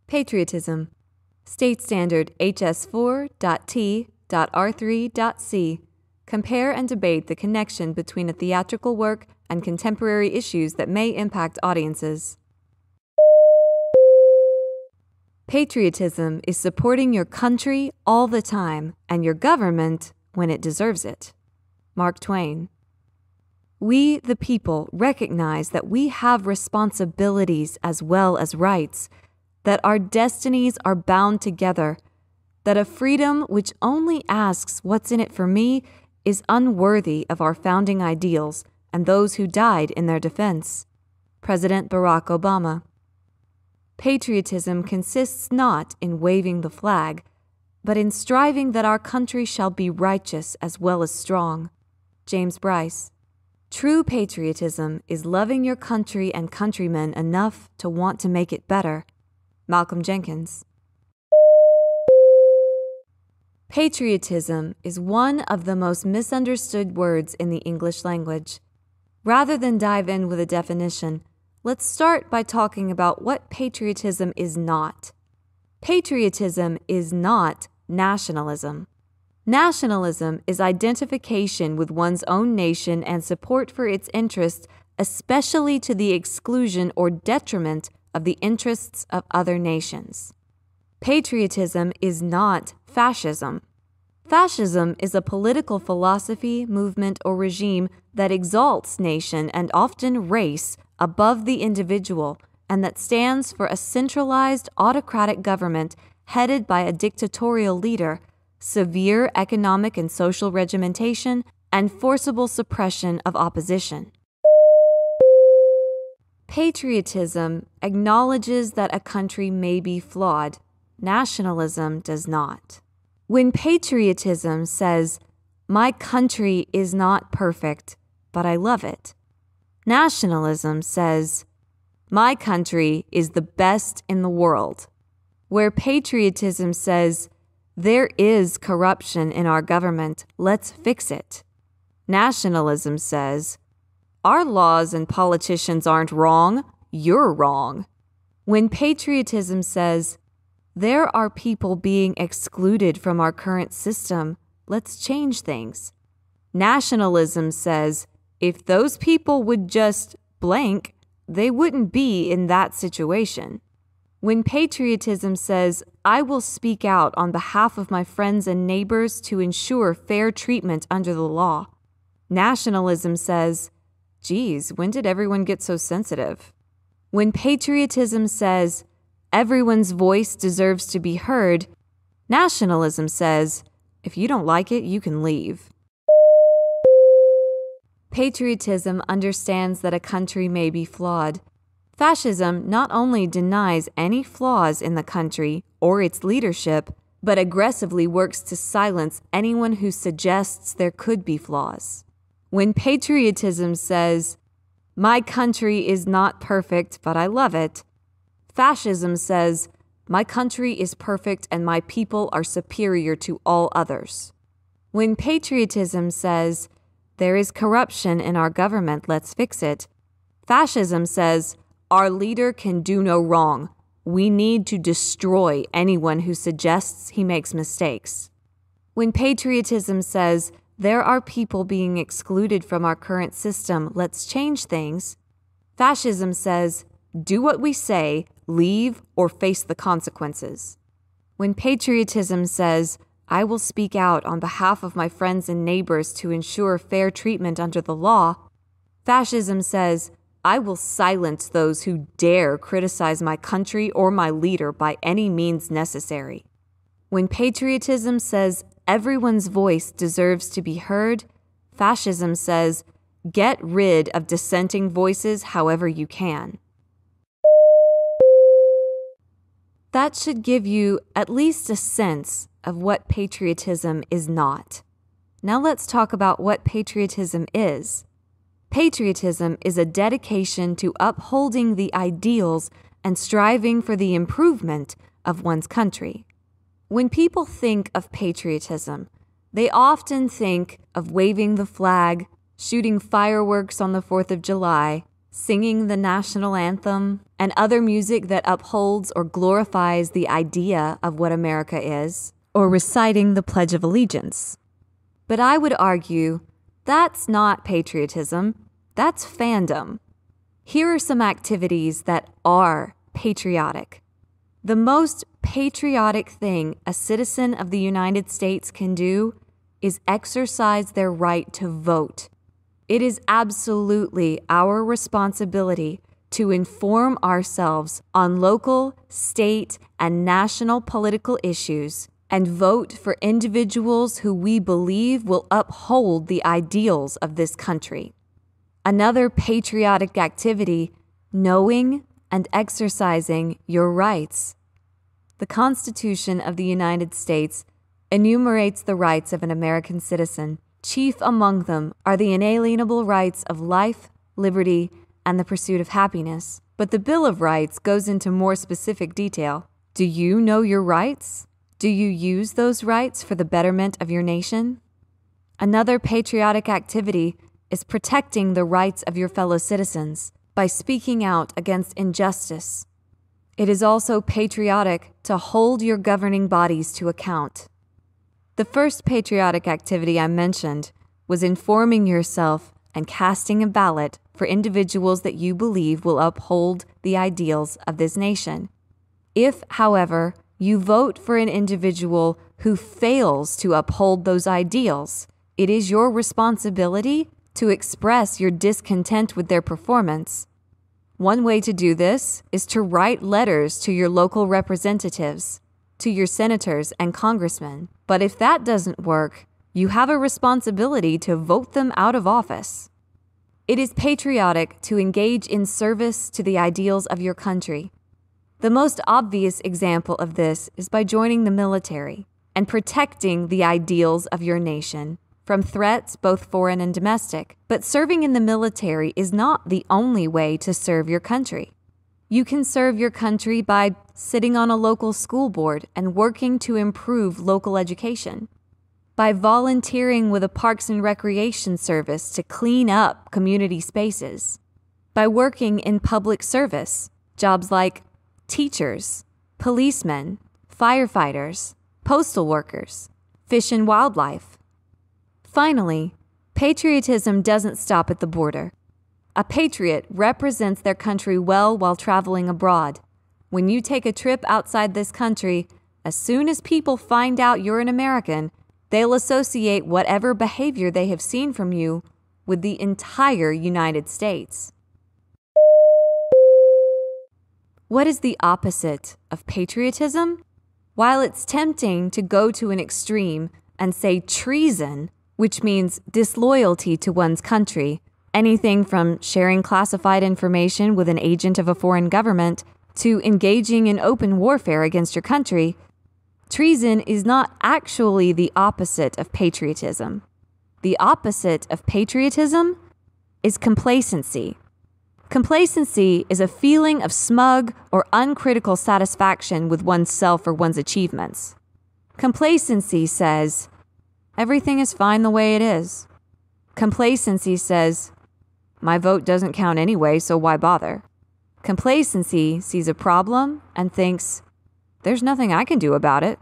Patriotism. State Standard HS4.T.R3.C. Compare and debate the connection between a theatrical work and contemporary issues that may impact audiences. Patriotism is supporting your country all the time and your government when it deserves it. Mark Twain. We, the people, recognize that we have responsibilities as well as rights, that our destinies are bound together, that a freedom which only asks what's in it for me is unworthy of our founding ideals and those who died in their defense. President Barack Obama. Patriotism consists not in waving the flag, but in striving that our country shall be righteous as well as strong. James Bryce. True patriotism is loving your country and countrymen enough to want to make it better. Malcolm Jenkins. Patriotism is one of the most misunderstood words in the English language. Rather than dive in with a definition, let's start by talking about what patriotism is not. Patriotism is not nationalism. Nationalism is identification with one's own nation and support for its interests, especially to the exclusion or detriment of the interests of other nations. Patriotism is not fascism. Fascism is a political philosophy, movement, or regime that exalts nation and often race above the individual and that stands for a centralized autocratic government headed by a dictatorial leader, severe economic and social regimentation, and forcible suppression of opposition. Patriotism acknowledges that a country may be flawed. Nationalism does not. When patriotism says, "My country is not perfect, but I love it," nationalism says, "My country is the best in the world." Where patriotism says, "There is corruption in our government, let's fix it," nationalism says, "Our laws and politicians aren't wrong, you're wrong." When patriotism says, "There are people being excluded from our current system, let's change things," nationalism says, "If those people would just blank, they wouldn't be in that situation." When patriotism says, "I will speak out on behalf of my friends and neighbors to ensure fair treatment under the law," nationalism says, "Geez, when did everyone get so sensitive?" When patriotism says, "Everyone's voice deserves to be heard," nationalism says, "If you don't like it, you can leave." Patriotism understands that a country may be flawed. Fascism not only denies any flaws in the country or its leadership, but aggressively works to silence anyone who suggests there could be flaws. When patriotism says, "My country is not perfect, but I love it," fascism says, "My country is perfect and my people are superior to all others." When patriotism says, "There is corruption in our government, let's fix it," fascism says, "Our leader can do no wrong. We need to destroy anyone who suggests he makes mistakes." When patriotism says, "There are people being excluded from our current system, let's change things," fascism says, "Do what we say, leave, or face the consequences." When patriotism says, "I will speak out on behalf of my friends and neighbors to ensure fair treatment under the law," fascism says, "I will silence those who dare criticize my country or my leader by any means necessary." When patriotism says, "Everyone's voice deserves to be heard," fascism says, "Get rid of dissenting voices however you can." That should give you at least a sense of what patriotism is not. Now let's talk about what patriotism is. Patriotism is a dedication to upholding the ideals and striving for the improvement of one's country. When people think of patriotism, they often think of waving the flag, shooting fireworks on the 4th of July, singing the national anthem, and other music that upholds or glorifies the idea of what America is, or reciting the Pledge of Allegiance. But I would argue that's not patriotism, that's fandom. Here are some activities that are patriotic. The most patriotic thing a citizen of the United States can do is exercise their right to vote. It is absolutely our responsibility to inform ourselves on local, state, and national political issues and vote for individuals who we believe will uphold the ideals of this country. Another patriotic activity, knowing and exercising your rights. The Constitution of the United States enumerates the rights of an American citizen. Chief among them are the inalienable rights of life, liberty, and the pursuit of happiness. But the Bill of Rights goes into more specific detail. Do you know your rights? Do you use those rights for the betterment of your nation? Another patriotic activity is protecting the rights of your fellow citizens by speaking out against injustice. It is also patriotic to hold your governing bodies to account. The first patriotic activity I mentioned was informing yourself and casting a ballot for individuals that you believe will uphold the ideals of this nation. If, however, you vote for an individual who fails to uphold those ideals, it is your responsibility to express your discontent with their performance. One way to do this is to write letters to your local representatives, to your senators and congressmen. But if that doesn't work, you have a responsibility to vote them out of office. It is patriotic to engage in service to the ideals of your country. The most obvious example of this is by joining the military and protecting the ideals of your nation from threats both foreign and domestic. But serving in the military is not the only way to serve your country. You can serve your country by sitting on a local school board and working to improve local education, by volunteering with a Parks and Recreation service to clean up community spaces, by working in public service, jobs like teachers, policemen, firefighters, postal workers, fish and wildlife. Finally, patriotism doesn't stop at the border. A patriot represents their country well while traveling abroad. When you take a trip outside this country, as soon as people find out you're an American, they'll associate whatever behavior they have seen from you with the entire United States. What is the opposite of patriotism? While it's tempting to go to an extreme and say treason, which means disloyalty to one's country, anything from sharing classified information with an agent of a foreign government to engaging in open warfare against your country, treason is not actually the opposite of patriotism. The opposite of patriotism is complacency. Complacency is a feeling of smug or uncritical satisfaction with oneself or one's achievements. Complacency says, everything is fine the way it is. Complacency says, my vote doesn't count anyway, so why bother? Complacency sees a problem and thinks, there's nothing I can do about it.